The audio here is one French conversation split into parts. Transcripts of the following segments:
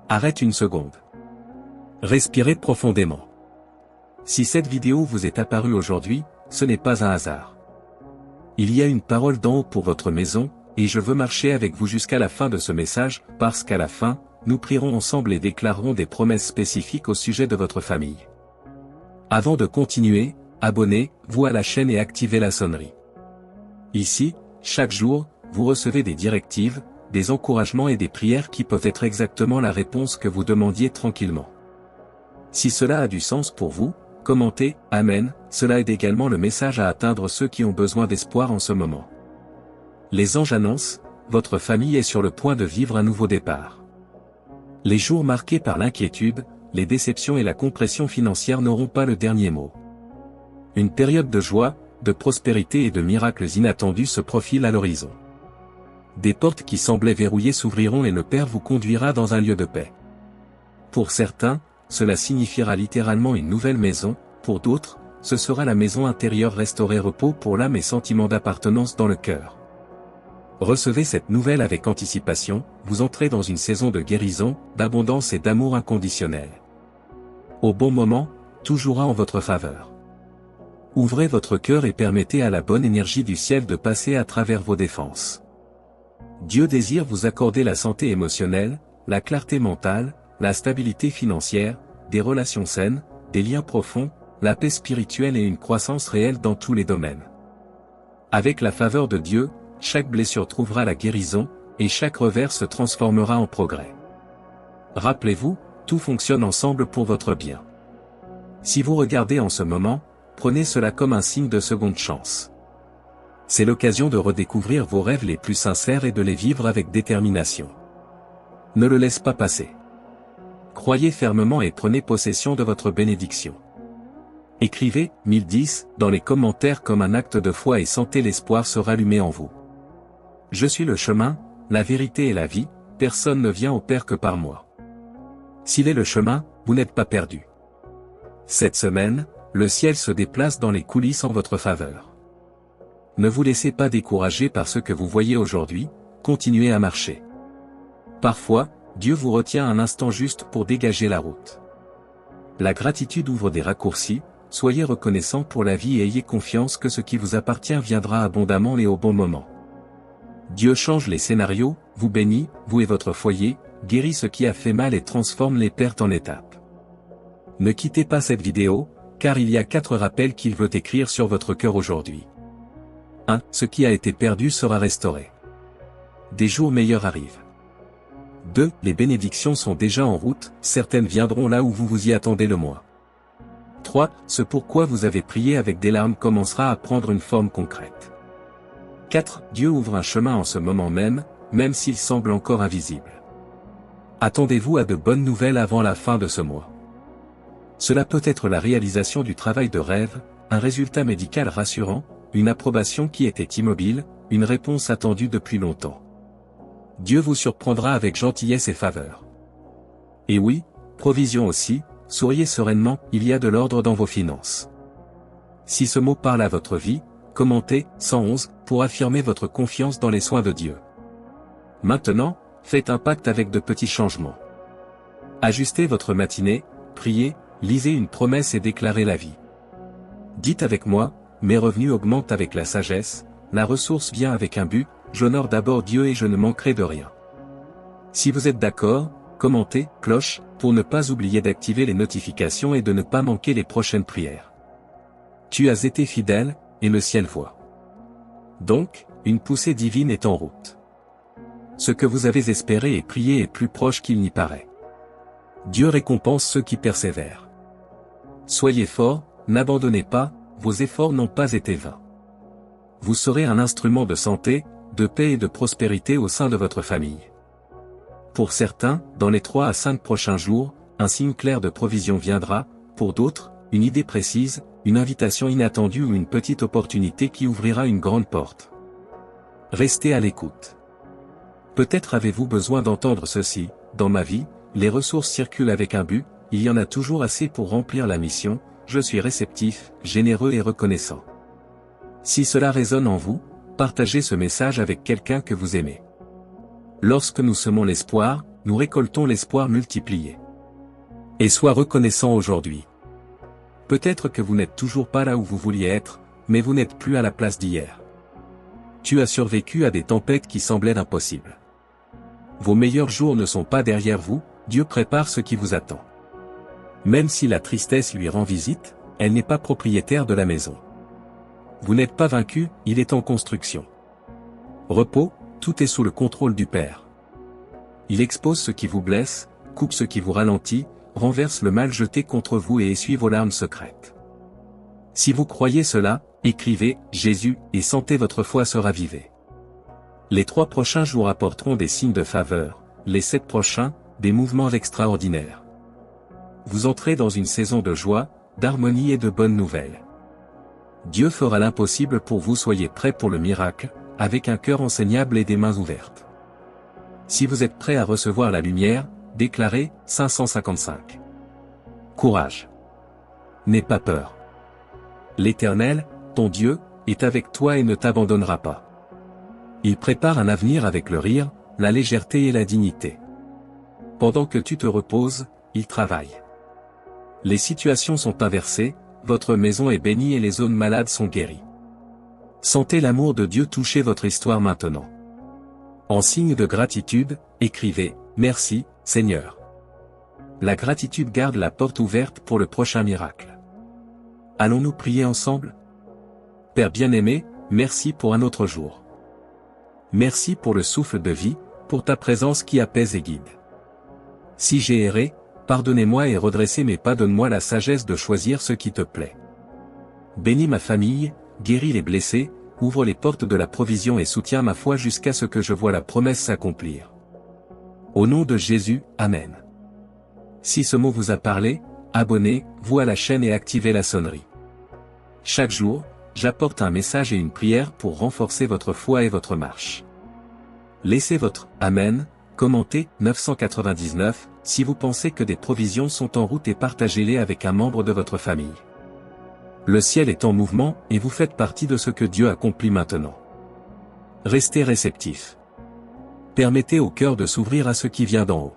Arrête une seconde. Respirez profondément. Si cette vidéo vous est apparue aujourd'hui, ce n'est pas un hasard. Il y a une parole d'en haut pour votre maison, et je veux marcher avec vous jusqu'à la fin de ce message, parce qu'à la fin, nous prierons ensemble et déclarerons des promesses spécifiques au sujet de votre famille. Avant de continuer, abonnez-vous à la chaîne et activez la sonnerie. Ici, chaque jour, vous recevez des directives, des encouragements et des prières qui peuvent être exactement la réponse que vous demandiez tranquillement. Si cela a du sens pour vous, commentez « Amen », cela aide également le message à atteindre ceux qui ont besoin d'espoir en ce moment. Les anges annoncent, votre famille est sur le point de vivre un nouveau départ. Les jours marqués par l'inquiétude, les déceptions et la compression financière n'auront pas le dernier mot. Une période de joie, de prospérité et de miracles inattendus se profile à l'horizon. Des portes qui semblaient verrouillées s'ouvriront et le Père vous conduira dans un lieu de paix. Pour certains, cela signifiera littéralement une nouvelle maison, pour d'autres, ce sera la maison intérieure restaurée, repos pour l'âme et sentiment d'appartenance dans le cœur. Recevez cette nouvelle avec anticipation, vous entrez dans une saison de guérison, d'abondance et d'amour inconditionnel. Au bon moment, tout jouera en votre faveur. Ouvrez votre cœur et permettez à la bonne énergie du ciel de passer à travers vos défenses. Dieu désire vous accorder la santé émotionnelle, la clarté mentale, la stabilité financière, des relations saines, des liens profonds, la paix spirituelle et une croissance réelle dans tous les domaines. Avec la faveur de Dieu, chaque blessure trouvera la guérison, et chaque revers se transformera en progrès. Rappelez-vous, tout fonctionne ensemble pour votre bien. Si vous regardez en ce moment, prenez cela comme un signe de seconde chance. C'est l'occasion de redécouvrir vos rêves les plus sincères et de les vivre avec détermination. Ne le laisse pas passer. Croyez fermement et prenez possession de votre bénédiction. Écrivez « 1010 » dans les commentaires comme un acte de foi et sentez l'espoir se rallumer en vous. Je suis le chemin, la vérité et la vie, personne ne vient au Père que par moi. S'il est le chemin, vous n'êtes pas perdu. Cette semaine, le ciel se déplace dans les coulisses en votre faveur. Ne vous laissez pas décourager par ce que vous voyez aujourd'hui, continuez à marcher. Parfois, Dieu vous retient un instant juste pour dégager la route. La gratitude ouvre des raccourcis, soyez reconnaissant pour la vie et ayez confiance que ce qui vous appartient viendra abondamment et au bon moment. Dieu change les scénarios, vous bénit, vous et votre foyer, guérit ce qui a fait mal et transforme les pertes en étapes. Ne quittez pas cette vidéo, car il y a 4 rappels qu'il veut écrire sur votre cœur aujourd'hui. 1. Ce qui a été perdu sera restauré. Des jours meilleurs arrivent. 2. Les bénédictions sont déjà en route, certaines viendront là où vous vous y attendez le moins. 3. Ce pourquoi vous avez prié avec des larmes commencera à prendre une forme concrète. 4. Dieu ouvre un chemin en ce moment même, même s'il semble encore invisible. Attendez-vous à de bonnes nouvelles avant la fin de ce mois. Cela peut être la réalisation du travail de rêve, un résultat médical rassurant, une approbation qui était immobile, une réponse attendue depuis longtemps. Dieu vous surprendra avec gentillesse et faveur. Et oui, provision aussi, souriez sereinement, il y a de l'ordre dans vos finances. Si ce mot parle à votre vie, commentez 111 pour affirmer votre confiance dans les soins de Dieu. Maintenant, faites un pacte avec de petits changements. Ajustez votre matinée, priez, lisez une promesse et déclarez la vie. Dites avec moi, mes revenus augmentent avec la sagesse, la ressource vient avec un but, j'honore d'abord Dieu et je ne manquerai de rien. Si vous êtes d'accord, commentez, cloche, pour ne pas oublier d'activer les notifications et de ne pas manquer les prochaines prières. Tu as été fidèle, et le ciel voit. Donc, une poussée divine est en route. Ce que vous avez espéré et prié est plus proche qu'il n'y paraît. Dieu récompense ceux qui persévèrent. Soyez forts, n'abandonnez pas, vos efforts n'ont pas été vains. Vous serez un instrument de santé, de paix et de prospérité au sein de votre famille. Pour certains, dans les 3 à 5 prochains jours, un signe clair de provision viendra, pour d'autres, une idée précise, une invitation inattendue ou une petite opportunité qui ouvrira une grande porte. Restez à l'écoute. Peut-être avez-vous besoin d'entendre ceci, dans ma vie, les ressources circulent avec un but, il y en a toujours assez pour remplir la mission, je suis réceptif, généreux et reconnaissant. Si cela résonne en vous, partagez ce message avec quelqu'un que vous aimez. Lorsque nous semons l'espoir, nous récoltons l'espoir multiplié. Et sois reconnaissant aujourd'hui. Peut-être que vous n'êtes toujours pas là où vous vouliez être, mais vous n'êtes plus à la place d'hier. Tu as survécu à des tempêtes qui semblaient impossibles. Vos meilleurs jours ne sont pas derrière vous, Dieu prépare ce qui vous attend. Même si la tristesse lui rend visite, elle n'est pas propriétaire de la maison. Vous n'êtes pas vaincu, il est en construction. Repos, tout est sous le contrôle du Père. Il expose ce qui vous blesse, coupe ce qui vous ralentit, renverse le mal jeté contre vous et essuie vos larmes secrètes. Si vous croyez cela, écrivez « Jésus » et sentez votre foi se raviver. Les 3 prochains jours apporteront des signes de faveur, les 7 prochains, des mouvements extraordinaires. Vous entrez dans une saison de joie, d'harmonie et de bonnes nouvelles. Dieu fera l'impossible pour vous, soyez prêts pour le miracle, avec un cœur enseignable et des mains ouvertes. Si vous êtes prêts à recevoir la lumière, déclarez 555. Courage. N'aie pas peur. L'Éternel, ton Dieu, est avec toi et ne t'abandonnera pas. Il prépare un avenir avec le rire, la légèreté et la dignité. Pendant que tu te reposes, il travaille. Les situations sont inversées, votre maison est bénie et les zones malades sont guéries. Sentez l'amour de Dieu toucher votre histoire maintenant. En signe de gratitude, écrivez « Merci, Seigneur ». La gratitude garde la porte ouverte pour le prochain miracle. Allons-nous prier ensemble? Père bien-aimé, merci pour un autre jour. Merci pour le souffle de vie, pour ta présence qui apaise et guide. Si j'ai erré, pardonnez-moi et redressez mes pas, donne-moi la sagesse de choisir ce qui te plaît. Bénis ma famille, guéris les blessés, ouvre les portes de la provision et soutiens ma foi jusqu'à ce que je voie la promesse s'accomplir. Au nom de Jésus, Amen. Si ce mot vous a parlé, abonnez-vous à la chaîne et activez la sonnerie. Chaque jour, j'apporte un message et une prière pour renforcer votre foi et votre marche. Laissez votre « Amen », commentez 999, si vous pensez que des provisions sont en route et partagez-les avec un membre de votre famille. Le ciel est en mouvement et vous faites partie de ce que Dieu accomplit maintenant. Restez réceptifs. Permettez au cœur de s'ouvrir à ce qui vient d'en haut.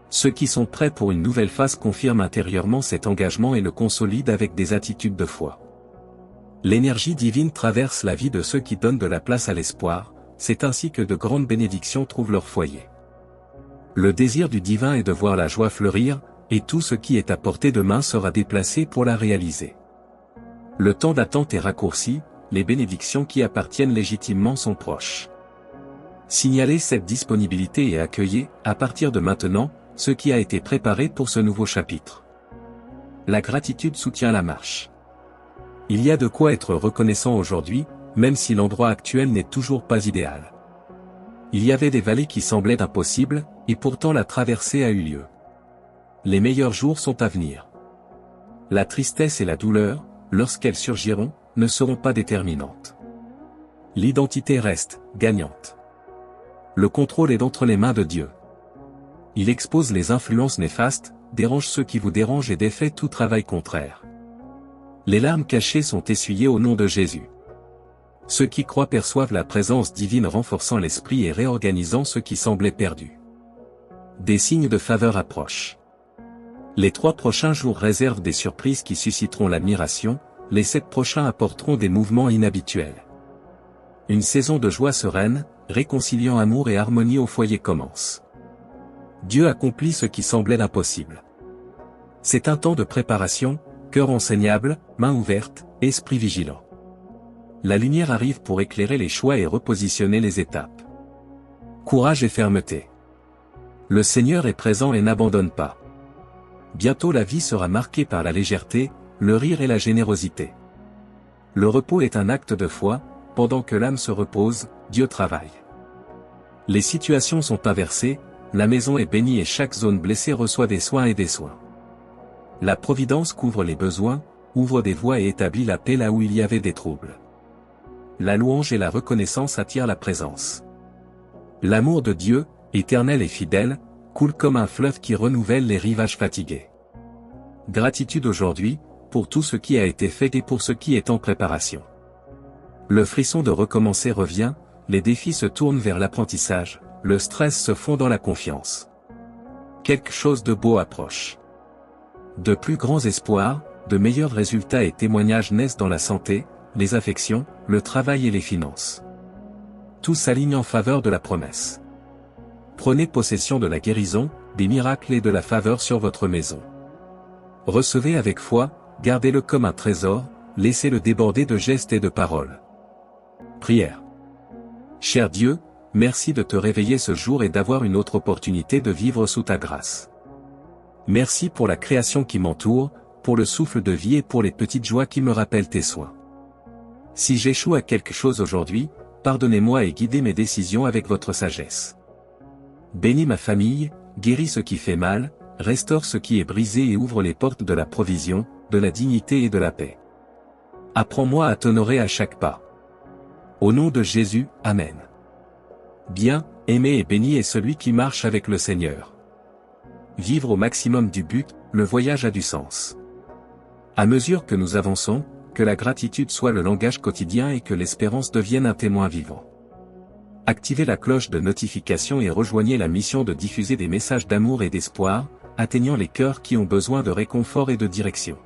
Ceux qui sont prêts pour une nouvelle phase confirment intérieurement cet engagement et le consolident avec des attitudes de foi. L'énergie divine traverse la vie de ceux qui donnent de la place à l'espoir, c'est ainsi que de grandes bénédictions trouvent leur foyer. Le désir du divin est de voir la joie fleurir, et tout ce qui est à portée de main sera déplacé pour la réaliser. Le temps d'attente est raccourci, les bénédictions qui appartiennent légitimement sont proches. Signalez cette disponibilité et accueillez, à partir de maintenant, ce qui a été préparé pour ce nouveau chapitre. La gratitude soutient la marche. Il y a de quoi être reconnaissant aujourd'hui, même si l'endroit actuel n'est toujours pas idéal. Il y avait des vallées qui semblaient impossibles, et pourtant la traversée a eu lieu. Les meilleurs jours sont à venir. La tristesse et la douleur, lorsqu'elles surgiront, ne seront pas déterminantes. L'identité reste gagnante. Le contrôle est entre les mains de Dieu. Il expose les influences néfastes, dérange ceux qui vous dérangent et défait tout travail contraire. Les larmes cachées sont essuyées au nom de Jésus. Ceux qui croient perçoivent la présence divine renforçant l'esprit et réorganisant ce qui semblait perdu. Des signes de faveur approchent. Les 3 prochains jours réservent des surprises qui susciteront l'admiration, les 7 prochains apporteront des mouvements inhabituels. Une saison de joie sereine, réconciliant amour et harmonie au foyer commence. Dieu accomplit ce qui semblait impossible. C'est un temps de préparation, cœur enseignable, main ouverte, esprit vigilant. La lumière arrive pour éclairer les choix et repositionner les étapes. Courage et fermeté. Le Seigneur est présent et n'abandonne pas. Bientôt la vie sera marquée par la légèreté, le rire et la générosité. Le repos est un acte de foi, pendant que l'âme se repose, Dieu travaille. Les situations sont inversées, la maison est bénie et chaque zone blessée reçoit des soins et des soins. La providence couvre les besoins, ouvre des voies et établit la paix là où il y avait des troubles. La louange et la reconnaissance attirent la présence. L'amour de Dieu, éternel et fidèle, coule comme un fleuve qui renouvelle les rivages fatigués. Gratitude aujourd'hui, pour tout ce qui a été fait et pour ce qui est en préparation. Le frisson de recommencer revient, les défis se tournent vers l'apprentissage, le stress se fond dans la confiance. Quelque chose de beau approche. De plus grands espoirs, de meilleurs résultats et témoignages naissent dans la santé, les affections, le travail et les finances. Tout s'aligne en faveur de la promesse. Prenez possession de la guérison, des miracles et de la faveur sur votre maison. Recevez avec foi, gardez-le comme un trésor, laissez-le déborder de gestes et de paroles. Prière. Cher Dieu, merci de te réveiller ce jour et d'avoir une autre opportunité de vivre sous ta grâce. Merci pour la création qui m'entoure, pour le souffle de vie et pour les petites joies qui me rappellent tes soins. Si j'échoue à quelque chose aujourd'hui, pardonnez-moi et guidez mes décisions avec votre sagesse. Bénis ma famille, guéris ce qui fait mal, restaure ce qui est brisé et ouvre les portes de la provision, de la dignité et de la paix. Apprends-moi à t'honorer à chaque pas. Au nom de Jésus, Amen. Bien, aimé et béni est celui qui marche avec le Seigneur. Vivre au maximum du but, le voyage a du sens. À mesure que nous avançons, que la gratitude soit le langage quotidien et que l'espérance devienne un témoin vivant. Activez la cloche de notification et rejoignez la mission de diffuser des messages d'amour et d'espoir, atteignant les cœurs qui ont besoin de réconfort et de direction.